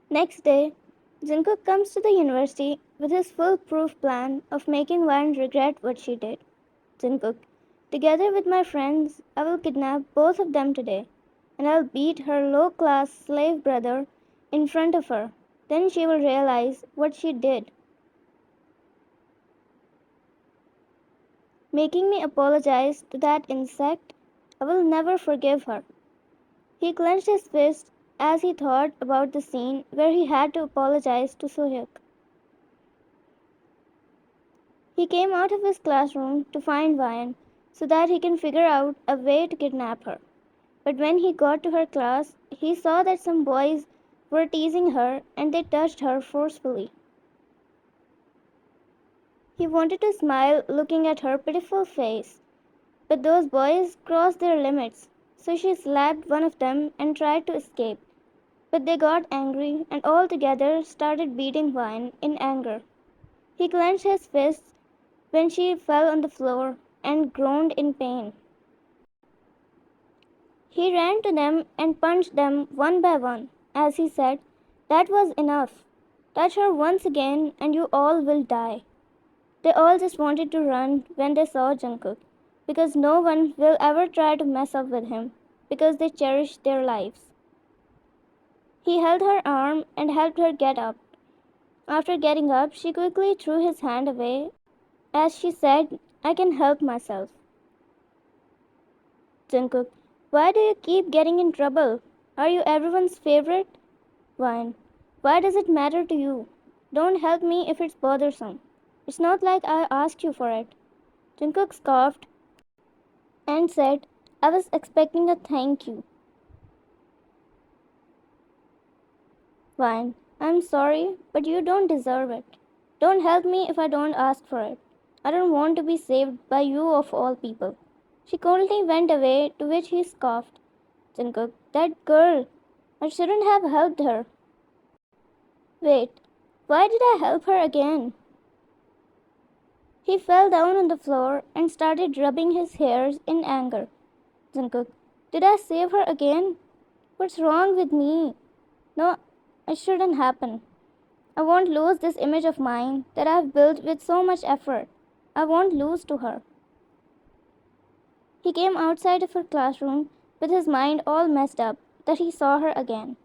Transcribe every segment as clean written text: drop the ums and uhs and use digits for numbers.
Next day, Jungkook comes to the university with his foolproof plan of making Wan regret what she did. Jungkook, together with my friends, I will kidnap both of them today, and I'll beat her low-class slave brother in front of her. Then she will realize what she did, making me apologize to that insect. I will never forgive her. He clenched his fist as he thought about the scene where he had to apologize to Sohyuk. He came out of his classroom to find Vian so that he can figure out a way to kidnap her. But when he got to her class, he saw that some boys were teasing her and they touched her forcefully. He wanted to smile looking at her pitiful face, but those boys crossed their limits, so she slapped one of them and tried to escape. But they got angry and all together started beating Vine in anger. He clenched his fists when she fell on the floor and groaned in pain. He ran to them and punched them one by one as he said, "That was enough. Touch her once again and you all will die." They all just wanted to run when they saw Jungkook, because no one will ever try to mess up with him because they cherish their lives. He held her arm and helped her get up. After getting up, she quickly threw his hand away as she said, "I can help myself." Jungkook, why do you keep getting in trouble? Are you everyone's favorite? Vine, why does it matter to you? Don't help me if it's bothersome. It's not like I asked you for it. Jungkook scoffed and said, "I was expecting a thank you." Vine, I'm sorry, but you don't deserve it. Don't help me if I don't ask for it. I don't want to be saved by you of all people. She coldly went away, to which he scoffed. Jungkook, that girl, I shouldn't have helped her. Wait, why did I help her again? He fell down on the floor and started rubbing his hairs in anger. Jungkook, did I save her again? What's wrong with me? No, it shouldn't happen. I won't lose this image of mine that I've built with so much effort. I won't lose to her. He came outside of her classroom with his mind all messed up that he saw her again.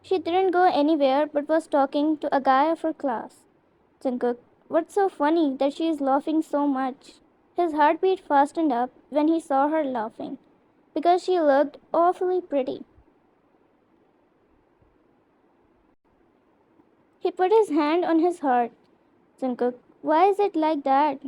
She didn't go anywhere but was talking to a guy of her class. Jungkook, what's so funny that she is laughing so much? His heartbeat fastened up when he saw her laughing, because she looked awfully pretty. He put his hand on his heart. Jungkook, why is it like that?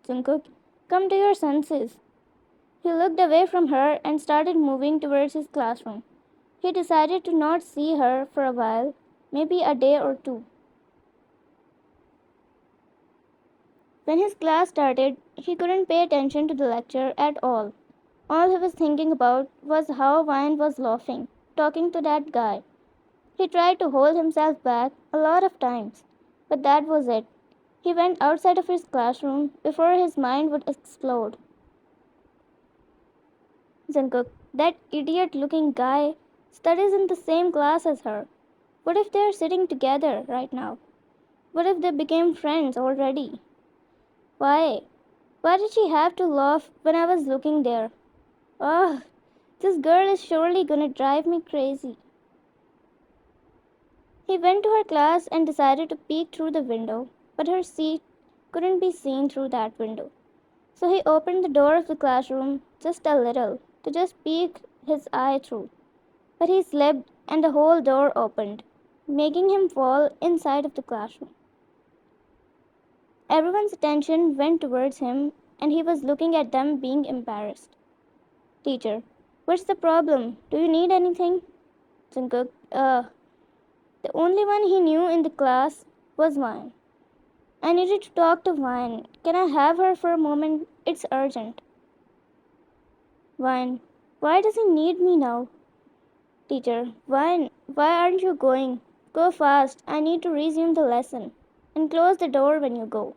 Jungkook, come to your senses. He looked away from her and started moving towards his classroom. He decided to not see her for a while, maybe a day or two. When his class started, he couldn't pay attention to the lecture at all. All he was thinking about was how Vine was laughing, talking to that guy. He tried to hold himself back a lot of times, but that was it. He went outside of his classroom before his mind would explode. Jungkook, that idiot looking guy, studies in the same class as her. What if they're sitting together right now? What if they became friends already? Why? Why did she have to laugh when I was looking there? Ugh, this girl is surely gonna drive me crazy. He went to her class and decided to peek through the window, but her seat couldn't be seen through that window. So he opened the door of the classroom just a little to just peek his eye through. But he slipped and the whole door opened, making him fall inside of the classroom. Everyone's attention went towards him and he was looking at them being embarrassed. Teacher, what's the problem? Do you need anything? Jungkook, the only one he knew in the class was Vine. I needed to talk to Vine. Can I have her for a moment? It's urgent. Vine, why does he need me now? Teacher, Vine, why aren't you going? Go fast. I need to resume the lesson. And close the door when you go.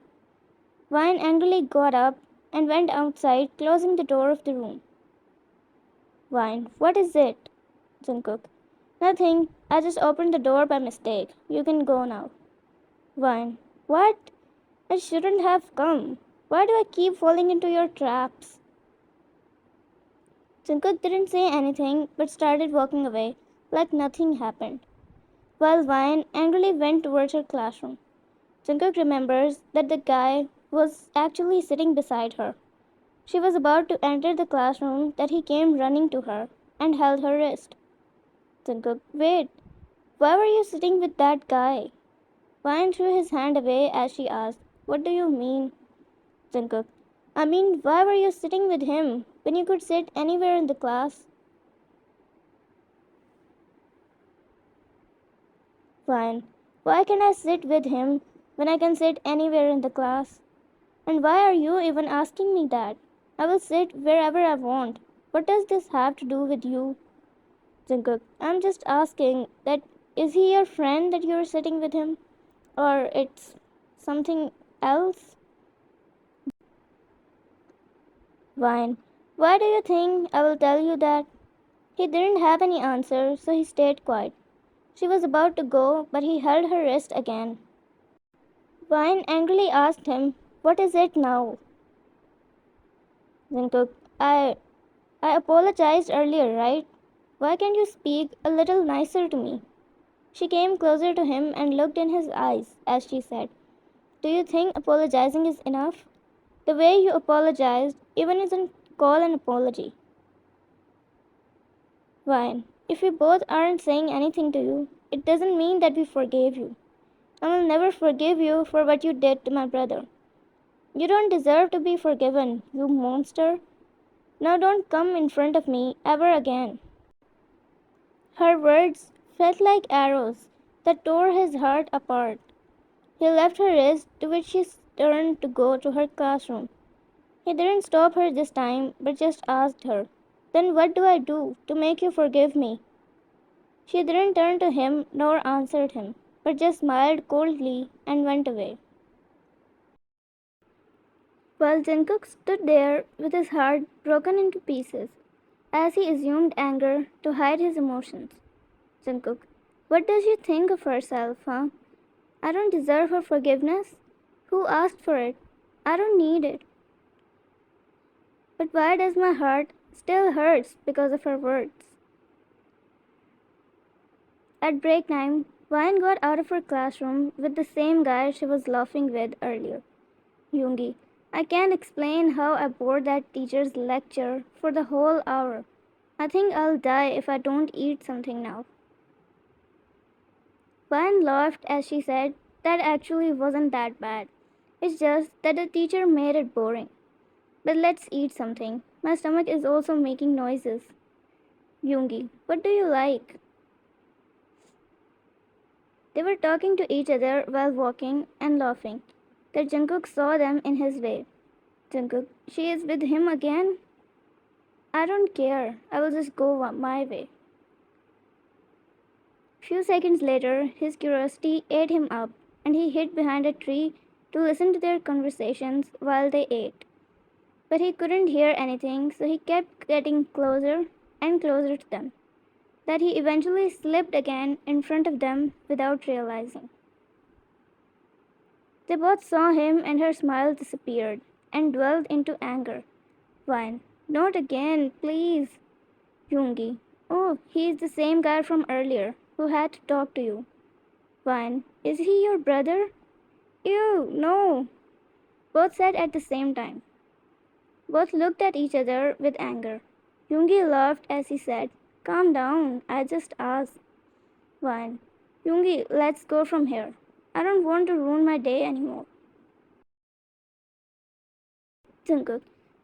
Vine angrily got up and went outside, closing the door of the room. Vine, what is it? Jungkook, nothing. I just opened the door by mistake. You can go now. Vine. What? I shouldn't have come. Why do I keep falling into your traps? Jungkook didn't say anything but started walking away like nothing happened, while Vine angrily went towards her classroom. Jungkook remembers that the guy was actually sitting beside her. She was about to enter the classroom that he came running to her and held her wrist. Jungkook, wait, why were you sitting with that guy? Vine threw his hand away as she asked, what do you mean? Jungkook, I mean, why were you sitting with him when you could sit anywhere in the class? Vine, why can I sit with him when I can sit anywhere in the class? And why are you even asking me that? I will sit wherever I want. What does this have to do with you? Jungkook, I'm just asking that is he your friend that you're sitting with him? Or it's something else? Vine, why do you think I will tell you that? He didn't have any answer, so he stayed quiet. She was about to go, but he held her wrist again. Vine angrily asked him, what is it now? Jungkook, I apologized earlier, right? Why can't you speak a little nicer to me? She came closer to him and looked in his eyes as she said, do you think apologizing is enough? The way you apologized even isn't called an apology. Ryan, if we both aren't saying anything to you, it doesn't mean that we forgave you. I will never forgive you for what you did to my brother. You don't deserve to be forgiven, you monster. Now don't come in front of me ever again. Her words felt like arrows that tore his heart apart. He left her wrist, to which she turned to go to her classroom. He didn't stop her this time, but just asked her, then what do I do to make you forgive me? She didn't turn to him nor answered him, but just smiled coldly and went away. While Jungkook stood there with his heart broken into pieces, as he assumed anger to hide his emotions. Jungkook, what does she think of herself, huh? I don't deserve her forgiveness. Who asked for it? I don't need it. But why does my heart still hurts because of her words? At break time, Vine got out of her classroom with the same guy she was laughing with earlier. Yoongi, I can't explain how I bore that teacher's lecture for the whole hour. I think I'll die if I don't eat something now. Vine laughed as she said, that actually wasn't that bad. It's just that the teacher made it boring. But let's eat something. My stomach is also making noises. Yoongi, what do you like? They were talking to each other while walking and laughing. That Jungkook saw them in his way. Jungkook, she is with him again? I don't care. I will just go my way. Few seconds later, his curiosity ate him up, and he hid behind a tree to listen to their conversations while they ate. But he couldn't hear anything, so he kept getting closer and closer to them, that he eventually slipped again in front of them without realizing. They both saw him, and her smile disappeared and dwelled into anger. Vine, not again, please. Yoongi, oh, he is the same guy from earlier who had to talk to you. Vine, is he your brother? Ew, no. Both said at the same time. Both looked at each other with anger. Yoongi laughed as he said, calm down, I just asked. Vine, Yoongi, let's go from here. I don't want to ruin my day anymore. Jungkook,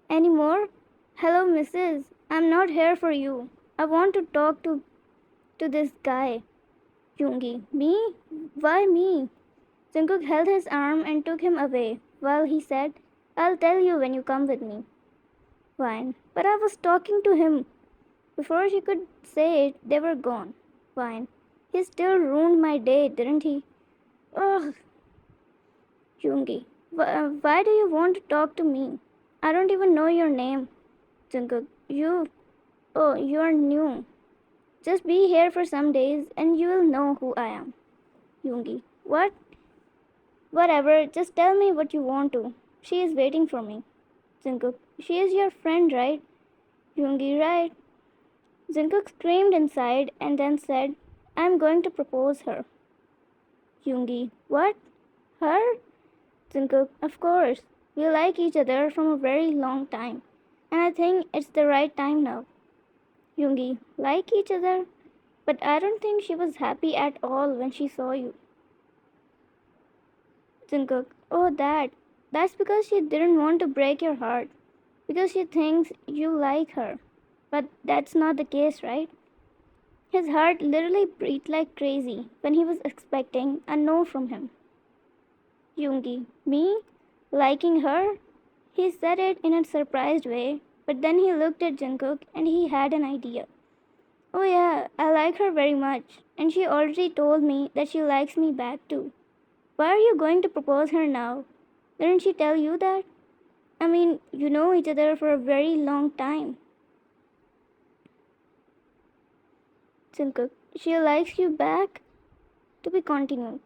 anymore? Hello, Mrs. I'm not here for you. I want to talk to this guy. Yoongi, me? Why me? Jungkook held his arm and took him away while he said, I'll tell you when you come with me. Vine, but I was talking to him. Before she could say it, they were gone. Vine, he still ruined my day, didn't he? Ugh. Yoongi, why do you want to talk to me? I don't even know your name. Jungkook, you. Oh, you are new. Just be here for some days and you will know who I am. Yoongi, what? Whatever, just tell me what you want to. She is waiting for me. Jungkook, she is your friend, right? Yoongi, right? Jungkook screamed inside and then said, I'm going to propose her. Yoongi, what? Her? Jungkook, of course. We like each other from a very long time. And I think it's the right time now. Yoongi, like each other? But I don't think she was happy at all when she saw you. Jungkook, oh that. That's because she didn't want to break your heart. Because she thinks you like her. But that's not the case, right? His heart literally beat like crazy when he was expecting a no from him. Yoongi, me? Liking her? He said it in a surprised way, but then he looked at Jungkook and he had an idea. Oh yeah, I like her very much, and she already told me that she likes me back too. Why are you going to propose her now? Didn't she tell you that? I mean, you know each other for a very long time. Jungkook, she likes you back? To be continued.